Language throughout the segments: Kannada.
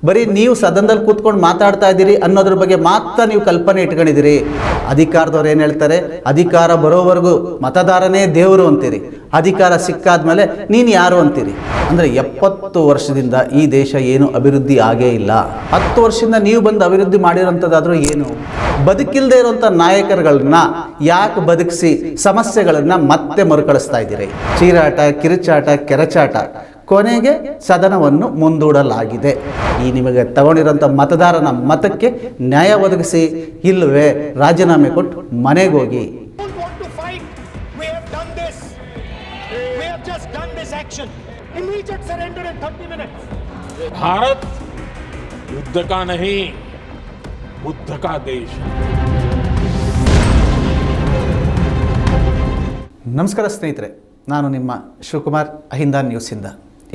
ಬರೀ ನೀವು ಸದನದಲ್ಲಿ ಕೂತ್ಕೊಂಡು ಮಾತಾಡ್ತಾ ಇದ್ದೀರಿ ಅನ್ನೋದ್ರ ಬಗ್ಗೆ ಮಾತ್ರ ನೀವು ಕಲ್ಪನೆ ಇಟ್ಕೊಂಡಿದ್ದೀರಿ. ಅಧಿಕಾರದವ್ರು ಏನು ಹೇಳ್ತಾರೆ, ಅಧಿಕಾರ ಬರೋವರೆಗೂ ಮತದಾರನೇ ದೇವರು ಅಂತೀರಿ, ಅಧಿಕಾರ ಸಿಕ್ಕಾದ್ಮೇಲೆ ನೀನು ಯಾರು ಅಂತೀರಿ. ಅಂದರೆ 70 ವರ್ಷದಿಂದ ಈ ದೇಶ ಏನು ಅಭಿವೃದ್ಧಿ ಆಗೇ ಇಲ್ಲ. 10 ವರ್ಷದಿಂದ ನೀವು ಬಂದು ಅಭಿವೃದ್ಧಿ ಮಾಡಿರೋಂಥದ್ದಾದರೂ ಏನು? ಬದುಕಿಲ್ಲದೆ ಇರುವಂಥ ನಾಯಕರುಗಳನ್ನ ಯಾಕೆ ಬದುಕಿಸಿ ಸಮಸ್ಯೆಗಳನ್ನ ಮತ್ತೆ ಮರುಕಳಿಸ್ತಾ ಇದ್ದೀರಿ? ಚೀರಾಟ, ಕಿರುಚಾಟ, ಕೆರಚಾಟ, ಕೊನೆಗೆ ಸದನವನ್ನು ಮುಂದೂಡಲಾಗಿದೆ. ಈ ನಿಮಗೆ ತಗೊಂಡಿರೋಂಥ ಮತದಾರನ ಮತಕ್ಕೆ ನ್ಯಾಯ ಒದಗಿಸಿ, ಇಲ್ಲವೇ ರಾಜೀನಾಮೆ ಕೊಟ್ಟು ಮನೆಗೆ ಹೋಗಿ. भारत युद्ध का नहीं, बुद्ध का देश. ನಮಸ್ಕಾರ ಸ್ನೇಹಿತರೆ, ನಾನು ನಿಮ್ಮ ಶಿವಕುಮಾರ್, ಅಹಿಂದ ನ್ಯೂಸಿಂದ.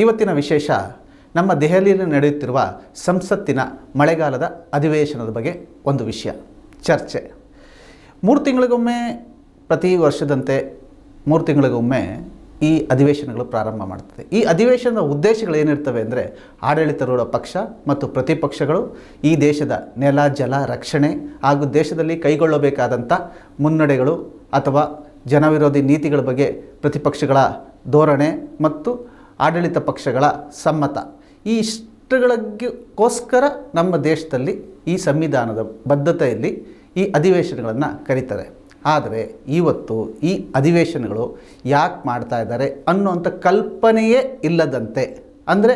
ಇವತ್ತಿನ ವಿಶೇಷ ನಮ್ಮ ದೆಹಲಿಯಲ್ಲಿ ನಡೆಯುತ್ತಿರುವ ಸಂಸತ್ತಿನ ಮಳೆಗಾಲದ ಅಧಿವೇಶನದ ಬಗ್ಗೆ ಒಂದು ವಿಷಯ ಚರ್ಚೆ. 3 ತಿಂಗಳಿಗೊಮ್ಮೆ, ಪ್ರತಿ ವರ್ಷದಂತೆ 3 ತಿಂಗಳಿಗೊಮ್ಮೆ ಈ ಅಧಿವೇಶನಗಳು ಪ್ರಾರಂಭ ಮಾಡ್ತದೆ. ಈ ಅಧಿವೇಶನದ ಉದ್ದೇಶಗಳು ಏನಿರ್ತವೆ ಅಂದರೆ, ಆಡಳಿತಾರೂಢ ಪಕ್ಷ ಮತ್ತು ಪ್ರತಿಪಕ್ಷಗಳು ಈ ದೇಶದ ನೆಲ ಜಲ ರಕ್ಷಣೆ ಹಾಗೂ ದೇಶದಲ್ಲಿ ಕೈಗೊಳ್ಳಬೇಕಾದಂಥ ಮುನ್ನಡೆಗಳು ಅಥವಾ ಜನವಿರೋಧಿ ನೀತಿಗಳ ಬಗ್ಗೆ ಪ್ರತಿಪಕ್ಷಗಳ ಧೋರಣೆ ಮತ್ತು ಆಡಳಿತ ಪಕ್ಷಗಳ ಸಮ್ಮತ, ಈ ಇಷ್ಟಗಳಿಗೋಸ್ಕರ ನಮ್ಮ ದೇಶದಲ್ಲಿ ಈ ಸಂವಿಧಾನದ ಬದ್ಧತೆಯಲ್ಲಿ ಈ ಅಧಿವೇಶನಗಳನ್ನು ಕರೀತಾರೆ. ಆದರೆ ಇವತ್ತು ಈ ಅಧಿವೇಶನಗಳು ಯಾಕೆ ಮಾಡ್ತಾ ಇದ್ದಾರೆ ಅನ್ನುವಂಥ ಕಲ್ಪನೆಯೇ ಇಲ್ಲದಂತೆ, ಅಂದರೆ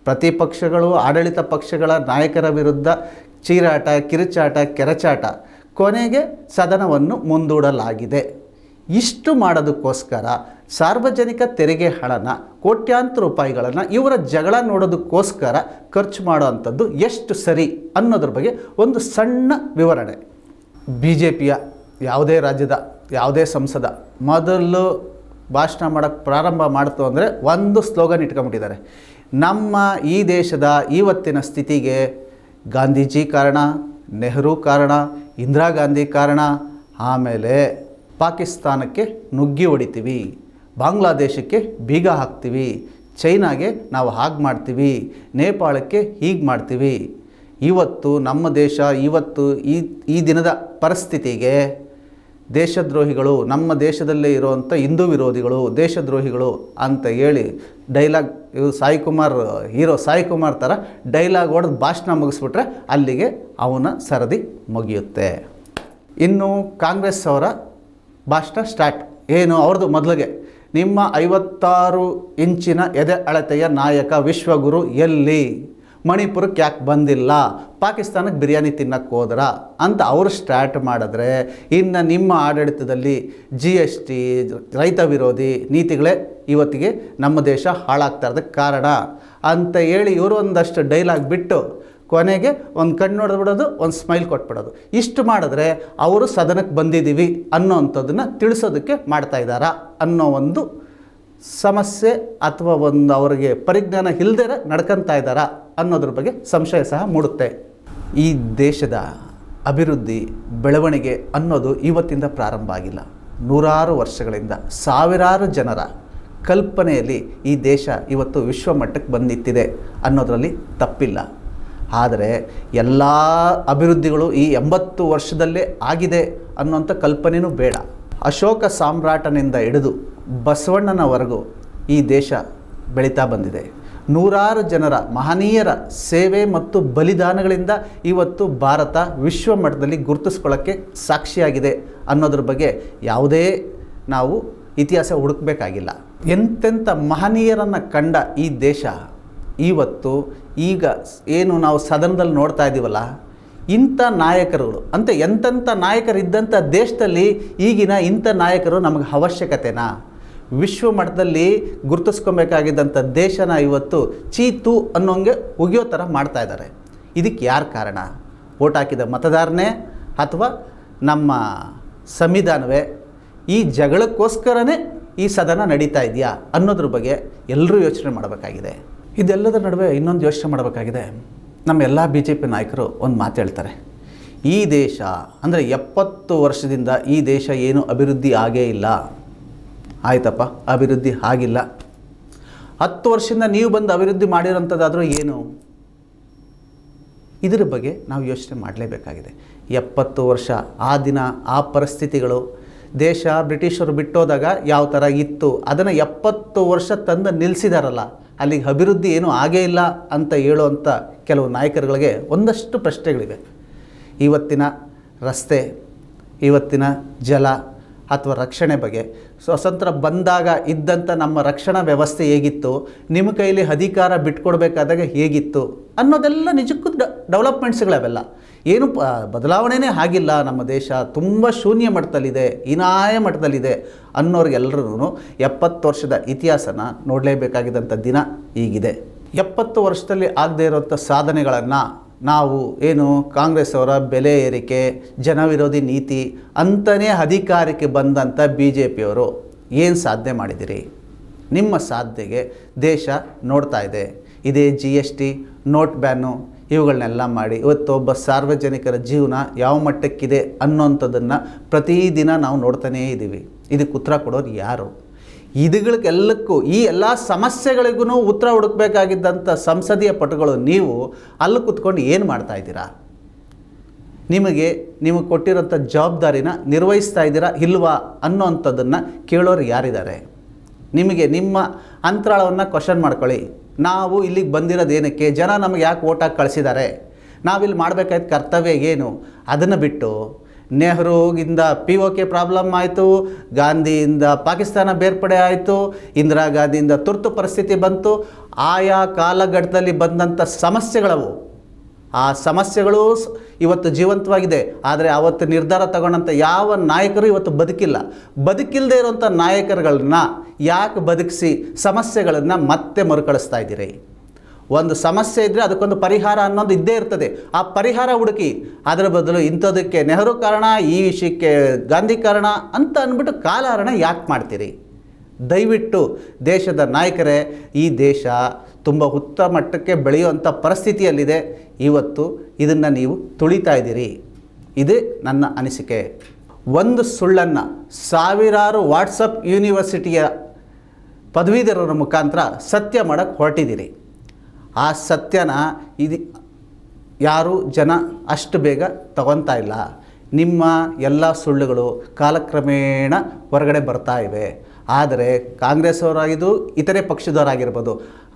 ಪ್ರತಿಪಕ್ಷಗಳು ಆಡಳಿತ ಪಕ್ಷಗಳ ನಾಯಕರ ವಿರುದ್ಧ ಚೀರಾಟ, ಕಿರುಚಾಟ, ಕೆರಚಾಟ, ಕೊನೆಗೆ ಸದನವನ್ನು ಮುಂದೂಡಲಾಗಿದೆ. ಇಷ್ಟು ಮಾಡೋದಕ್ಕೋಸ್ಕರ ಸಾರ್ವಜನಿಕ ತೆರಿಗೆ ಹಣನ, ಕೋಟ್ಯಾಂತರ ರೂಪಾಯಿಗಳನ್ನು ಇವರ ಜಗಳ ನೋಡೋದಕ್ಕೋಸ್ಕರ ಖರ್ಚು ಮಾಡೋ ಅಂಥದ್ದು ಎಷ್ಟು ಸರಿ ಅನ್ನೋದ್ರ ಬಗ್ಗೆ ಒಂದು ಸಣ್ಣ ವಿವರಣೆ. BJPಯ ಯಾವುದೇ ರಾಜ್ಯದ ಯಾವುದೇ ಸಂಸದ ಮೊದಲು ಭಾಷಣ ಮಾಡೋಕ್ಕೆ ಪ್ರಾರಂಭ ಮಾಡ್ತು ಅಂದರೆ ಒಂದು ಸ್ಲೋಗನ್ ಇಟ್ಕೊಂಬಿಟ್ಟಿದ್ದಾರೆ. ನಮ್ಮ ಈ ದೇಶದ ಇವತ್ತಿನ ಸ್ಥಿತಿಗೆ ಗಾಂಧೀಜಿ ಕಾರಣ, ನೆಹರು ಕಾರಣ, ಇಂದಿರಾ ಗಾಂಧಿ ಕಾರಣ, ಆಮೇಲೆ ಪಾಕಿಸ್ತಾನಕ್ಕೆ ನುಗ್ಗಿ ಹೊಡಿತೀವಿ, ಬಾಂಗ್ಲಾದೇಶಕ್ಕೆ ಬೀಗ ಹಾಕ್ತೀವಿ, ಚೈನಾಗೆ ನಾವು ಹಾಗೆ ಮಾಡ್ತೀವಿ, ನೇಪಾಳಕ್ಕೆ ಹೀಗೆ ಮಾಡ್ತೀವಿ. ಇವತ್ತು ನಮ್ಮ ದೇಶ ಇವತ್ತು ಈ ದಿನದ ಪರಿಸ್ಥಿತಿಗೆ ದೇಶದ್ರೋಹಿಗಳು, ನಮ್ಮ ದೇಶದಲ್ಲೇ ಇರುವಂಥ ಹಿಂದೂ ವಿರೋಧಿಗಳು, ದೇಶದ್ರೋಹಿಗಳು ಅಂತ ಹೇಳಿ ಡೈಲಾಗ್, ಇವು ಹೀರೋ ಸಾಯಿ ಕುಮಾರ್ ಥರ ಡೈಲಾಗ್ ಹೊಡೆದು ಭಾಷಣ ಮುಗಿಸ್ಬಿಟ್ರೆ ಅಲ್ಲಿಗೆ ಅವನ ಸರದಿ ಮುಗಿಯುತ್ತೆ. ಇನ್ನು ಕಾಂಗ್ರೆಸ್ ಅವರ ಭಾಷಣ ಸ್ಟಾರ್ಟ್. ಏನು ಅವ್ರದ್ದು ಮೊದಲಿಗೆ, ನಿಮ್ಮ 56 ಇಂಚಿನ ಎದೆ ಅಳತೆಯ ನಾಯಕ ವಿಶ್ವಗುರು ಎಲ್ಲಿ? ಮಣಿಪುರಕ್ಕೆ ಯಾಕೆ ಬಂದಿಲ್ಲ? ಪಾಕಿಸ್ತಾನಕ್ಕೆ ಬಿರಿಯಾನಿ ತಿನ್ನಕ್ಕೆ ಹೋದ್ರ ಅಂತ ಅವರು ಸ್ಟಾರ್ಟ್ ಮಾಡಿದ್ರೆ, ಇನ್ನು ನಿಮ್ಮ ಆಡಳಿತದಲ್ಲಿ GST, ರೈತ ವಿರೋಧಿ ನೀತಿಗಳೇ ಇವತ್ತಿಗೆ ನಮ್ಮ ದೇಶ ಹಾಳಾಗ್ತಾ ಇರೋದಕ್ಕೆ ಕಾರಣ ಅಂತ ಹೇಳಿ ಇವರು ಒಂದಷ್ಟು ಡೈಲಾಗ್ ಬಿಟ್ಟು ಕೊನೆಗೆ ಒಂದು ಕಣ್ಣು ನೋಡಿಬಿಡೋದು, ಒಂದು ಸ್ಮೈಲ್ ಕೊಟ್ಬಿಡೋದು. ಇಷ್ಟು ಮಾಡಿದ್ರೆ ಅವರು ಸದನಕ್ಕೆ ಬಂದಿದ್ದೀವಿ ಅನ್ನೋವಂಥದ್ದನ್ನು ತಿಳಿಸೋದಕ್ಕೆ ಮಾಡ್ತಾ ಇದ್ದಾರಾ ಅನ್ನೋ ಒಂದು ಸಮಸ್ಯೆ, ಅಥವಾ ಒಂದು ಅವರಿಗೆ ಪರಿಜ್ಞಾನ ಇಲ್ಲದೆ ನಡ್ಕೊತಾ ಇದ್ದಾರಾ ಅನ್ನೋದ್ರ ಬಗ್ಗೆ ಸಂಶಯ ಸಹ ಮೂಡುತ್ತೆ. ಈ ದೇಶದ ಅಭಿವೃದ್ಧಿ, ಬೆಳವಣಿಗೆ ಅನ್ನೋದು ಇವತ್ತಿಂದ ಪ್ರಾರಂಭ ಆಗಿಲ್ಲ. 100 ವರ್ಷಗಳಿಂದ ಸಾವಿರಾರು ಜನರ ಕಲ್ಪನೆಯಲ್ಲಿ ಈ ದೇಶ ಇವತ್ತು ವಿಶ್ವಮಟ್ಟಕ್ಕೆ ಬಂದಿತ್ತಿದೆ ಅನ್ನೋದರಲ್ಲಿ ತಪ್ಪಿಲ್ಲ. ಆದರೆ ಎಲ್ಲ ಅಭಿವೃದ್ಧಿಗಳು ಈ 80 ವರ್ಷದಲ್ಲೇ ಆಗಿದೆ ಅನ್ನೋಂಥ ಕಲ್ಪನೆಯೂ ಬೇಡ. ಅಶೋಕ ಸಾಮ್ರಾಟನಿಂದ ಹಿಡಿದು ಬಸವಣ್ಣನವರೆಗೂ ಈ ದೇಶ ಬೆಳೀತಾ ಬಂದಿದೆ. 100 ಜನರ ಮಹನೀಯರ ಸೇವೆ ಮತ್ತು ಬಲಿದಾನಗಳಿಂದ ಇವತ್ತು ಭಾರತ ವಿಶ್ವಮಟ್ಟದಲ್ಲಿ ಗುರುತಿಸ್ಕೊಳ್ಳೋಕ್ಕೆ ಸಾಕ್ಷಿಯಾಗಿದೆ ಅನ್ನೋದ್ರ ಬಗ್ಗೆ ಯಾವುದೇ ನಾವು ಇತಿಹಾಸ ಹುಡುಕಬೇಕಾಗಿಲ್ಲ. ಎಂತೆಂಥ ಮಹನೀಯರನ್ನು ಕಂಡ ಈ ದೇಶ ಇವತ್ತು ಈಗ ಏನು ನಾವು ಸದನದಲ್ಲಿ ನೋಡ್ತಾ ಇದ್ದೀವಲ್ಲ, ಇಂಥ ನಾಯಕರುಗಳು ಅಂತ ಎಂತೆಂಥ ನಾಯಕರಿದ್ದಂಥ ದೇಶದಲ್ಲಿ ಈಗಿನ ಇಂಥ ನಾಯಕರು ನಮಗೆ ಅವಶ್ಯಕತೆನಾ? ವಿಶ್ವ ಮಟ್ಟದಲ್ಲಿ ಗುರುತಿಸ್ಕೊಬೇಕಾಗಿದ್ದಂಥ ದೇಶನ ಇವತ್ತು ಚೀತು ಅನ್ನೋಂಗೆ ಉಗಿಯೋ ಥರ ಮಾಡ್ತಾ ಇದ್ದಾರೆ. ಇದಕ್ಕೆ ಯಾರು ಕಾರಣ? ಓಟ್ ಹಾಕಿದ ಮತದಾರನೇ ಅಥವಾ ನಮ್ಮ ಸಂವಿಧಾನವೇ? ಈ ಜಗಳಕ್ಕೋಸ್ಕರನೇ ಈ ಸದನ ನಡೀತಾ ಇದೆಯಾ ಅನ್ನೋದ್ರ ಬಗ್ಗೆ ಎಲ್ಲರೂ ಯೋಚನೆ ಮಾಡಬೇಕಾಗಿದೆ. ಇದೆಲ್ಲದರ ನಡುವೆ ಇನ್ನೊಂದು ಯೋಚನೆ ಮಾಡಬೇಕಾಗಿದೆ. ನಮ್ಮ ಎಲ್ಲ BJP ನಾಯಕರು ಒಂದು ಮಾತು ಹೇಳ್ತಾರೆ, ಈ ದೇಶ ಅಂದರೆ 70 ವರ್ಷದಿಂದ ಈ ದೇಶ ಏನು ಅಭಿವೃದ್ಧಿ ಆಗೇ ಇಲ್ಲ. ಆಯ್ತಪ್ಪ, ಅಭಿವೃದ್ಧಿ ಆಗಿಲ್ಲ. 10 ವರ್ಷದಿಂದ ನೀವು ಬಂದು ಅಭಿವೃದ್ಧಿ ಮಾಡಿರೋಂಥದ್ದಾದರೂ ಏನು? ಇದರ ಬಗ್ಗೆ ನಾವು ಯೋಚನೆ ಮಾಡಲೇಬೇಕಾಗಿದೆ. 70 ವರ್ಷ ಆ ದಿನ ಆ ಪರಿಸ್ಥಿತಿಗಳು, ದೇಶ ಬ್ರಿಟಿಷರು ಬಿಟ್ಟೋದಾಗ ಯಾವ ಥರ ಇತ್ತು, ಅದನ್ನು 70 ವರ್ಷ ತಂದು ನಿಲ್ಲಿಸಿದಾರಲ್ಲ, ಅಲ್ಲಿಗೆ ಅಭಿವೃದ್ಧಿ ಏನೂ ಆಗೇ ಇಲ್ಲ ಅಂತ ಹೇಳುವಂಥ ಕೆಲವು ನಾಯಕರುಗಳಿಗೆ ಒಂದಷ್ಟು ಪ್ರಶ್ನೆಗಳಿವೆ. ಇವತ್ತಿನ ರಸ್ತೆ, ಇವತ್ತಿನ ಜಲ ಅಥವಾ ರಕ್ಷಣೆ ಬಗ್ಗೆ, ಸ್ವಾತಂತ್ರ್ಯ ಬಂದಾಗ ಇದ್ದಂಥ ನಮ್ಮ ರಕ್ಷಣಾ ವ್ಯವಸ್ಥೆ ಹೇಗಿತ್ತು, ನಿಮ್ಮ ಕೈಲಿ ಅಧಿಕಾರ ಬಿಟ್ಕೊಡ್ಬೇಕಾದಾಗ ಹೇಗಿತ್ತು ಅನ್ನೋದೆಲ್ಲ ನಿಜಕ್ಕೂ ಡೆವಲಪ್ಮೆಂಟ್ಸ್ಗಳವೆಲ್ಲ. ಏನು ಬದಲಾವಣೆಯೇ ಆಗಿಲ್ಲ, ನಮ್ಮ ದೇಶ ತುಂಬ ಶೂನ್ಯ ಮಟ್ಟದಲ್ಲಿದೆ, ಹೀನಾಯ ಮಟ್ಟದಲ್ಲಿದೆ ಅನ್ನೋರಿಗೆಲ್ಲರೂ 70 ವರ್ಷದ ಇತಿಹಾಸನ ನೋಡಲೇಬೇಕಾಗಿದ್ದಂಥ ದಿನ ಈಗಿದೆ. 70 ವರ್ಷದಲ್ಲಿ ಆಗದೇ ಇರೋಂಥ ಸಾಧನೆಗಳನ್ನು ನಾವು ಏನು ಕಾಂಗ್ರೆಸ್ ಅವರ ಬೆಲೆ ಏರಿಕೆ, ಜನವಿರೋಧಿ ನೀತಿ ಅಂತಲೇ ಅಧಿಕಾರಕ್ಕೆ ಬಂದಂಥ BJPಯವರು ಏನು ಸಾಧನೆ ಮಾಡಿದಿರಿ? ನಿಮ್ಮ ಸಾಧನೆಗೆ ದೇಶ ನೋಡ್ತಾ ಇದೆ. ಇದೇ GST, ನೋಟ್ ಬ್ಯಾನು ಇವುಗಳನ್ನೆಲ್ಲ ಮಾಡಿ ಇವತ್ತು ಒಬ್ಬ ಸಾರ್ವಜನಿಕರ ಜೀವನ ಯಾವ ಮಟ್ಟಕ್ಕಿದೆ ಅನ್ನೋಂಥದ್ದನ್ನು ಪ್ರತಿದಿನ ನಾವು ನೋಡ್ತಾನೇ ಇದ್ದೀವಿ. ಇದಕ್ಕೆ ಉತ್ತರ ಕೊಡೋರು ಯಾರು? ಇದುಗಳಿಗೆಲ್ಲಕ್ಕೂ, ಈ ಎಲ್ಲ ಸಮಸ್ಯೆಗಳಿಗೂ ಉತ್ತರ ಹುಡುಕಬೇಕಾಗಿದ್ದಂಥ ಸಂಸದೀಯ ಪಟುಗಳು ನೀವು ಅಲ್ಲಿ ಕೂತ್ಕೊಂಡು ಏನು ಮಾಡ್ತಾಯಿದ್ದೀರಾ? ನಿಮಗೆ ಕೊಟ್ಟಿರೋಂಥ ಜವಾಬ್ದಾರಿನ ನಿರ್ವಹಿಸ್ತಾ ಇದ್ದೀರಾ ಇಲ್ವಾ ಅನ್ನೋವಂಥದ್ದನ್ನು ಕೇಳೋರು ಯಾರಿದ್ದಾರೆ? ನಿಮಗೆ ನಿಮ್ಮ ಅಂತರಾಳವನ್ನು ಕ್ವಶನ್ ಮಾಡ್ಕೊಳ್ಳಿ. ನಾವು ಇಲ್ಲಿಗೆ ಬಂದಿರೋದೇನಕ್ಕೆ? ಜನ ನಮಗೆ ಯಾಕೆ ಓಟ್ ಹಾಕಿ ಕಳಿಸಿದ್ದಾರೆ? ನಾವಿಲ್ಲಿ ಮಾಡಬೇಕಾದ ಕರ್ತವ್ಯ ಏನು? ಅದನ್ನು ಬಿಟ್ಟು ನೆಹರುಗಿಂದ POK ಪ್ರಾಬ್ಲಮ್ ಆಯಿತು, ಗಾಂಧಿಯಿಂದ ಪಾಕಿಸ್ತಾನ ಬೇರ್ಪಡೆ ಆಯಿತು, ಇಂದಿರಾ ಗಾಂಧಿಯಿಂದ ತುರ್ತು ಪರಿಸ್ಥಿತಿ ಬಂತು, ಆಯಾ ಕಾಲಘಟ್ಟದಲ್ಲಿ ಬಂದಂಥ ಸಮಸ್ಯೆಗಳವು. ಆ ಸಮಸ್ಯೆಗಳು ಇವತ್ತು ಜೀವಂತವಾಗಿದೆ. ಆದರೆ ಅವತ್ತು ನಿರ್ಧಾರ ತಗೊಂಡಂಥ ಯಾವ ನಾಯಕರು ಇವತ್ತು ಬದುಕಿಲ್ಲದೆ ಇರುವಂಥ ನಾಯಕರುಗಳನ್ನ ಯಾಕೆ ಬದುಕಿಸಿ ಸಮಸ್ಯೆಗಳನ್ನು ಮತ್ತೆ ಮರುಕಳಿಸ್ತಾ ಇದ್ದೀರಿ? ಒಂದು ಸಮಸ್ಯೆ ಇದ್ದರೆ ಅದಕ್ಕೊಂದು ಪರಿಹಾರ ಅನ್ನೋದು ಇದ್ದೇ ಇರ್ತದೆ. ಆ ಪರಿಹಾರ ಹುಡುಕಿ, ಅದರ ಬದಲು ಇಂಥದಕ್ಕೆ ನೆಹರು ಕಾರಣ, ಈ ವಿಷಯಕ್ಕೆ ಗಾಂಧಿ ಕಾರಣ ಅಂತ ಅಂದ್ಬಿಟ್ಟು ಕಾಲಹರಣ ಯಾಕೆ ಮಾಡ್ತೀರಿ? ದಯವಿಟ್ಟು ದೇಶದ ನಾಯಕರೇ, ಈ ದೇಶ ತುಂಬ ಉತ್ತಮ ಮಟ್ಟಕ್ಕೆ ಬೆಳೆಯುವಂಥ ಪರಿಸ್ಥಿತಿಯಲ್ಲಿದೆ. ಇವತ್ತು ಇದನ್ನು ನೀವು ತುಳಿತಾ ಇದ್ದೀರಿ. ಇದು ನನ್ನ ಅನಿಸಿಕೆ. ಒಂದು ಸುಳ್ಳನ್ನು ಸಾವಿರಾರು ವಾಟ್ಸಪ್ ಯೂನಿವರ್ಸಿಟಿಯ ಪದವೀಧರರ ಮುಖಾಂತರ ಸತ್ಯ ಮಾಡೋಕ್ಕೆ ಹೊರಟಿದ್ದೀರಿ. ಆ ಸತ್ಯನ ಯಾರೂ ಜನ ಅಷ್ಟು ಬೇಗ ತಗೊತಾ ಇಲ್ಲ. ನಿಮ್ಮ ಎಲ್ಲ ಸುಳ್ಳುಗಳು ಕಾಲಕ್ರಮೇಣ ಹೊರಗಡೆ ಬರ್ತಾ ಇವೆ. ಆದರೆ ಕಾಂಗ್ರೆಸ್ ಅವರಾಗಿದ್ದು, ಇತರೆ ಪಕ್ಷದವರಾಗಿರ್ಬೋದು,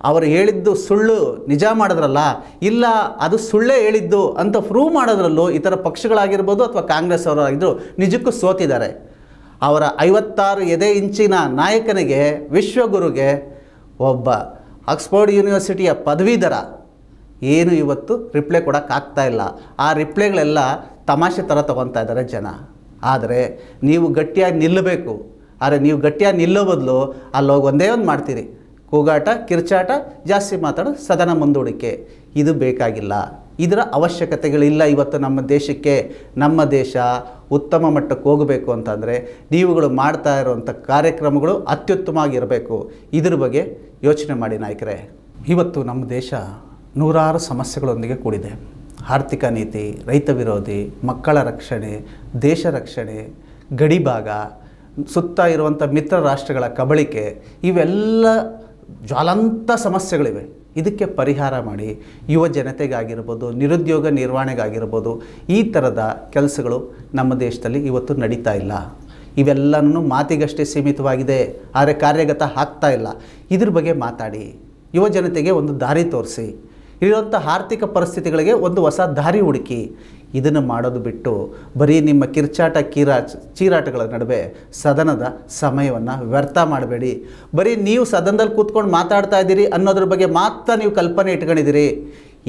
ಅವರು ಹೇಳಿದ್ದು ಸುಳ್ಳು ನಿಜ ಮಾಡಿದ್ರಲ್ಲ, ಇಲ್ಲ ಅದು ಸುಳ್ಳೇ ಹೇಳಿದ್ದು ಅಂತ ಪ್ರೂವ್ ಮಾಡೋದ್ರಲ್ಲೂ ಇತರ ಪಕ್ಷಗಳಾಗಿರ್ಬೋದು ಅಥವಾ ಕಾಂಗ್ರೆಸ್ ಅವರಾಗಿದ್ದರು ನಿಜಕ್ಕೂ ಸೋತಿದ್ದಾರೆ. ಅವರ 56 ಎದೆ ಇಂಚಿನ ನಾಯಕನಿಗೆ, ವಿಶ್ವಗುರುಗೆ, ಒಬ್ಬ ಆಕ್ಸ್ಫರ್ಡ್ ಯೂನಿವರ್ಸಿಟಿಯ ಪದವೀಧರ ಏನು ಇವತ್ತು ರಿಪ್ಲೈ ಕೊಡೋಕ್ಕಾಗ್ತಾ ಇಲ್ಲ. ಆ ರಿಪ್ಲೈಗಳೆಲ್ಲ ತಮಾಷೆ ಥರ ತೊಗೊತಾ ಇದ್ದಾರೆ ಜನ. ಆದರೆ ನೀವು ಗಟ್ಟಿಯಾಗಿ ನಿಲ್ಲಬೇಕು. ಆದರೆ ನೀವು ಗಟ್ಟಿಯಾಗಿ ನಿಲ್ಲೋ ಬದಲು ಅಲ್ಲೋಗಿ ಒಂದೇ ಒಂದು ಮಾಡ್ತೀರಿ, ಕೂಗಾಟ, ಕಿರ್ಚಾಟ, ಜಾಸ್ತಿ ಮಾತಾಡೋ, ಸದನ ಮುಂದೂಡಿಕೆ. ಇದು ಬೇಕಾಗಿಲ್ಲ. ಇದರ ಅವಶ್ಯಕತೆಗಳಿಲ್ಲ ಇವತ್ತು ನಮ್ಮ ದೇಶಕ್ಕೆ. ನಮ್ಮ ದೇಶ ಉತ್ತಮ ಮಟ್ಟಕ್ಕೆ ಹೋಗಬೇಕು ಅಂತಂದರೆ ನೀವುಗಳು ಮಾಡ್ತಾ ಇರುವಂಥ ಕಾರ್ಯಕ್ರಮಗಳು ಅತ್ಯುತ್ತಮವಾಗಿರಬೇಕು. ಇದ್ರ ಬಗ್ಗೆ ಯೋಚನೆ ಮಾಡಿ ನಾಯಕರೇ. ಇವತ್ತು ನಮ್ಮ ದೇಶ ನೂರಾರು ಸಮಸ್ಯೆಗಳೊಂದಿಗೆ ಕೂಡಿದೆ. ಆರ್ಥಿಕ ನೀತಿ, ರೈತ ವಿರೋಧಿ, ಮಕ್ಕಳ ರಕ್ಷಣೆ, ದೇಶ ರಕ್ಷಣೆ, ಗಡಿಭಾಗ, ಸುತ್ತ ಇರುವಂಥ ಮಿತ್ರ ರಾಷ್ಟ್ರಗಳ ಕಬಳಿಕೆ, ಇವೆಲ್ಲ ಜ್ವಲಂತ ಸಮಸ್ಯೆಗಳಿವೆ. ಇದಕ್ಕೆ ಪರಿಹಾರ ಮಾಡಿ ಯುವ ಜನತೆಗಾಗಿರ್ಬೋದು, ನಿರುದ್ಯೋಗ ನಿರ್ವಹಣೆಗಾಗಿರ್ಬೋದು, ಈ ಥರದ ಕೆಲಸಗಳು ನಮ್ಮ ದೇಶದಲ್ಲಿ ಇವತ್ತು ನಡೀತಾ ಇಲ್ಲ. ಇವೆಲ್ಲನೂ ಮಾತಿಗಷ್ಟೇ ಸೀಮಿತವಾಗಿದೆ, ಆದರೆ ಕಾರ್ಯಗತ ಆಗ್ತಾ ಇಲ್ಲ. ಇದ್ರ ಬಗ್ಗೆ ಮಾತಾಡಿ, ಯುವ ಜನತೆಗೆ ಒಂದು ದಾರಿ ತೋರಿಸಿ, ಇರುವಂಥ ಆರ್ಥಿಕ ಪರಿಸ್ಥಿತಿಗಳಿಗೆ ಒಂದು ಹೊಸ ದಾರಿ ಹುಡುಕಿ. ಇದನ್ನು ಮಾಡೋದು ಬಿಟ್ಟು ಬರೀ ನಿಮ್ಮ ಕಿರ್ಚಾಟ ಚೀರಾಟಗಳ ನಡುವೆ ಸದನದ ಸಮಯವನ್ನು ವ್ಯರ್ಥ ಮಾಡಬೇಡಿ. ಬರೀ ನೀವು ಸದನದಲ್ಲಿ ಕೂತ್ಕೊಂಡು ಮಾತಾಡ್ತಾ ಇದ್ದೀರಿ ಅನ್ನೋದ್ರ ಬಗ್ಗೆ ಮಾತ್ರ ನೀವು ಕಲ್ಪನೆ ಇಟ್ಕೊಂಡಿದ್ದೀರಿ.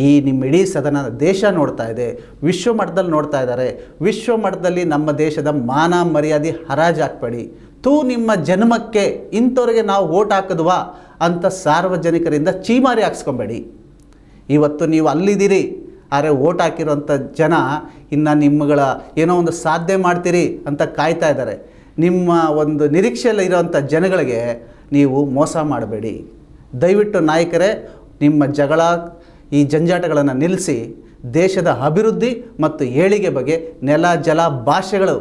ಈ ನಿಮ್ಮ ಇಡೀ ಸದನ ದೇಶ ನೋಡ್ತಾ ಇದೆ, ವಿಶ್ವ ಮಟ್ಟದಲ್ಲಿ ನೋಡ್ತಾ ಇದ್ದಾರೆ. ವಿಶ್ವ ಮಟ್ಟದಲ್ಲಿ ನಮ್ಮ ದೇಶದ ಮಾನ ಮರ್ಯಾದೆ ಹರಾಜಾಕ್ಬೇಡಿ. ನಿಮ್ಮ ಜನ್ಮಕ್ಕೆ ಇಂಥವ್ರಿಗೆ ನಾವು ಓಟ್ ಹಾಕಿದ್ವಾ ಅಂತ ಸಾರ್ವಜನಿಕರಿಂದ ಚೀಮಾರಿ ಹಾಕ್ಸ್ಕೊಬೇಡಿ. ಇವತ್ತು ನೀವು ಅಲ್ಲಿದ್ದೀರಿ, ಆದರೆ ಓಟ್ ಹಾಕಿರೋಂಥ ಜನ ಇನ್ನು ನಿಮ್ಮಗಳ ಏನೋ ಒಂದು ಸಾಧನೆ ಮಾಡ್ತೀರಿ ಅಂತ ಕಾಯ್ತಾ ಇದ್ದಾರೆ. ನಿಮ್ಮ ಒಂದು ನಿರೀಕ್ಷೆಯಲ್ಲಿ ಇರೋವಂಥ ಜನಗಳಿಗೆ ನೀವು ಮೋಸ ಮಾಡಬೇಡಿ. ದಯವಿಟ್ಟು ನಾಯಕರೇ, ನಿಮ್ಮ ಜಗಳ, ಈ ಜಂಜಾಟಗಳನ್ನು ನಿಲ್ಲಿಸಿ ದೇಶದ ಅಭಿವೃದ್ಧಿ ಮತ್ತು ಏಳಿಗೆ ಬಗ್ಗೆ, ನೆಲ, ಜಲ, ಭಾಷೆಗಳು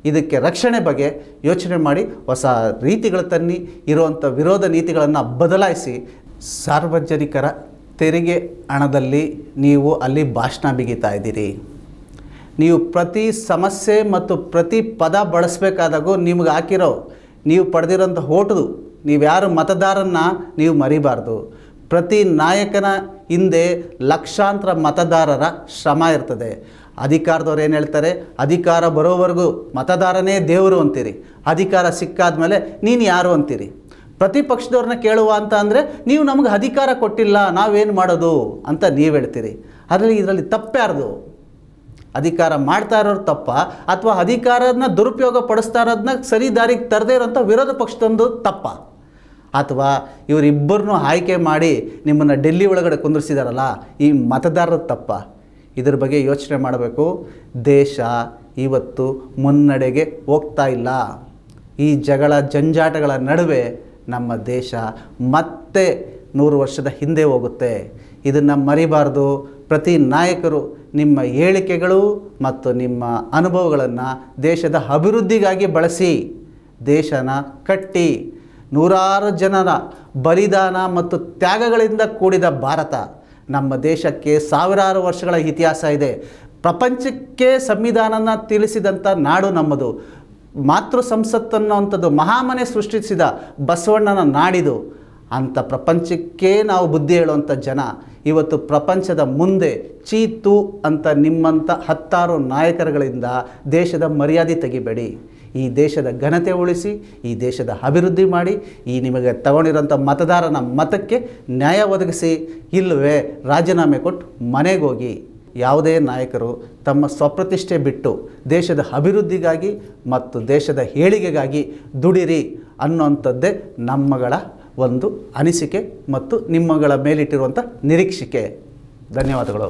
ಇದಕ್ಕೆ ರಕ್ಷಣೆ ಬಗ್ಗೆ ಯೋಚನೆ ಮಾಡಿ ಹೊಸ ರೀತಿಗಳು ತನ್ನಿ. ಇರುವಂಥ ವಿರೋಧ ನೀತಿಗಳನ್ನು ಬದಲಾಯಿಸಿ ಸಾರ್ವಜನಿಕರ ತೆರಿಗೆ ಹಣದಲ್ಲಿ ನೀವು ಅಲ್ಲಿ ಭಾಷಣ ಬಿಗಿತಾ ಇದ್ದೀರಿ. ನೀವು ಪ್ರತಿ ಸಮಸ್ಯೆ ಮತ್ತು ಪ್ರತಿ ಪದ ಬಳಸಬೇಕಾದಾಗೂ ನಿಮ್ಗೆ ಹಾಕಿರೋ ನೀವು ಪಡೆದಿರೋಂಥ ಓಟು ನೀವು ಯಾರು ಮತದಾರನ್ನ ನೀವು ಮರಿಬಾರ್ದು. ಪ್ರತಿ ನಾಯಕನ ಹಿಂದೆ ಲಕ್ಷಾಂತರ ಮತದಾರರ ಶ್ರಮ ಇರ್ತದೆ. ಅಧಿಕಾರದವ್ರು ಏನು ಹೇಳ್ತಾರೆ, ಅಧಿಕಾರ ಬರೋವರೆಗೂ ಮತದಾರನೇ ದೇವರು ಅಂತೀರಿ, ಅಧಿಕಾರ ಸಿಕ್ಕಾದ್ಮೇಲೆ ನೀನು ಯಾರು ಅಂತೀರಿ. ಪ್ರತಿಪಕ್ಷದವ್ರನ್ನ ಕೇಳುವ ಅಂತ ಅಂದರೆ ನೀವು ನಮಗೆ ಅಧಿಕಾರ ಕೊಟ್ಟಿಲ್ಲ, ನಾವೇನು ಮಾಡೋದು ಅಂತ ನೀವು ಹೇಳ್ತೀರಿ. ಇದರಲ್ಲಿ ತಪ್ಪ್ಯಾರ್ದು? ಅಧಿಕಾರ ಮಾಡ್ತಾ ಇರೋರು ತಪ್ಪ, ಅಥವಾ ಅಧಿಕಾರನ ದುರುಪಯೋಗ ಪಡಿಸ್ತಾ ಇರೋದನ್ನ ಸರಿ ದಾರಿಗೆ ತರದೇ ಇರೋಂಥ ವಿರೋಧ ಪಕ್ಷದೊಂದು ತಪ್ಪ, ಅಥವಾ ಇವರಿಬ್ಬರನ್ನೂ ಆಯ್ಕೆ ಮಾಡಿ ನಿಮ್ಮನ್ನು ಡೆಲ್ಲಿ ಒಳಗಡೆ ಕುಂದಿರಿಸಿದಾರಲ್ಲ ಈ ಮತದಾರರ ತಪ್ಪ? ಇದ್ರ ಬಗ್ಗೆ ಯೋಚನೆ ಮಾಡಬೇಕು. ದೇಶ ಇವತ್ತು ಮುನ್ನಡೆಗೆ ಹೋಗ್ತಾ ಇಲ್ಲ. ಈ ಜಗಳ ಜಂಜಾಟಗಳ ನಡುವೆ ನಮ್ಮ ದೇಶ ಮತ್ತೆ 100 ವರ್ಷದ ಹಿಂದೆ ಹೋಗುತ್ತೆ. ಇದನ್ನು ಮರಿಬಾರ್ದು. ಪ್ರತಿ ನಾಯಕರು ನಿಮ್ಮ ಹೇಳಿಕೆಗಳು ಮತ್ತು ನಿಮ್ಮ ಅನುಭವಗಳನ್ನು ದೇಶದ ಅಭಿವೃದ್ಧಿಗಾಗಿ ಬಳಸಿ ದೇಶನ ಕಟ್ಟಿ. ನೂರಾರು ಜನರ ಬಲಿದಾನ ಮತ್ತು ತ್ಯಾಗಗಳಿಂದ ಕೂಡಿದ ಭಾರತ ನಮ್ಮ ದೇಶಕ್ಕೆ ಸಾವಿರಾರು ವರ್ಷಗಳ ಇತಿಹಾಸ ಇದೆ. ಪ್ರಪಂಚಕ್ಕೆ ಸಂವಿಧಾನನ ತಿಳಿಸಿದಂಥ ನಾಡು ನಮ್ಮದು. ಮಾತೃ ಸಂಸತ್ತನ್ನುವಂಥದ್ದು ಮಹಾಮನೆ ಸೃಷ್ಟಿಸಿದ ಬಸವಣ್ಣನ ನಾಡಿದು. ಅಂಥ ಪ್ರಪಂಚಕ್ಕೆ ನಾವು ಬುದ್ಧಿ ಹೇಳುವಂಥ ಜನ ಇವತ್ತು ಪ್ರಪಂಚದ ಮುಂದೆ ಚೀತು ಅಂತ ನಿಮ್ಮಂಥ 10 ನಾಯಕರುಗಳಿಂದ ದೇಶದ ಮರ್ಯಾದೆ ತೆಗಿಬೇಡಿ. ಈ ದೇಶದ ಘನತೆ ಉಳಿಸಿ, ಈ ದೇಶದ ಅಭಿವೃದ್ಧಿ ಮಾಡಿ, ಈ ನಿಮಗೆ ತಗೊಂಡಿರೋಂಥ ಮತದಾರನ ಮತಕ್ಕೆ ನ್ಯಾಯ ಒದಗಿಸಿ. ಇಲ್ಲವೇ ರಾಜೀನಾಮೆ ಕೊಟ್ಟು ಮನೆಗೆ ಹೋಗಿ. ಯಾವುದೇ ನಾಯಕರು ತಮ್ಮ ಸ್ವಪ್ರತಿಷ್ಠೆ ಬಿಟ್ಟು ದೇಶದ ಅಭಿವೃದ್ಧಿಗಾಗಿ ಮತ್ತು ದೇಶದ ಏಳಿಗೆಗಾಗಿ ದುಡಿರಿ ಅನ್ನೋಂಥದ್ದೇ ನಮ್ಮಗಳ ಒಂದು ಅನಿಸಿಕೆ ಮತ್ತು ನಿಮ್ಮಗಳ ಮೇಲಿಟ್ಟಿರುವಂಥ ನಿರೀಕ್ಷಿಕೆ. ಧನ್ಯವಾದಗಳು.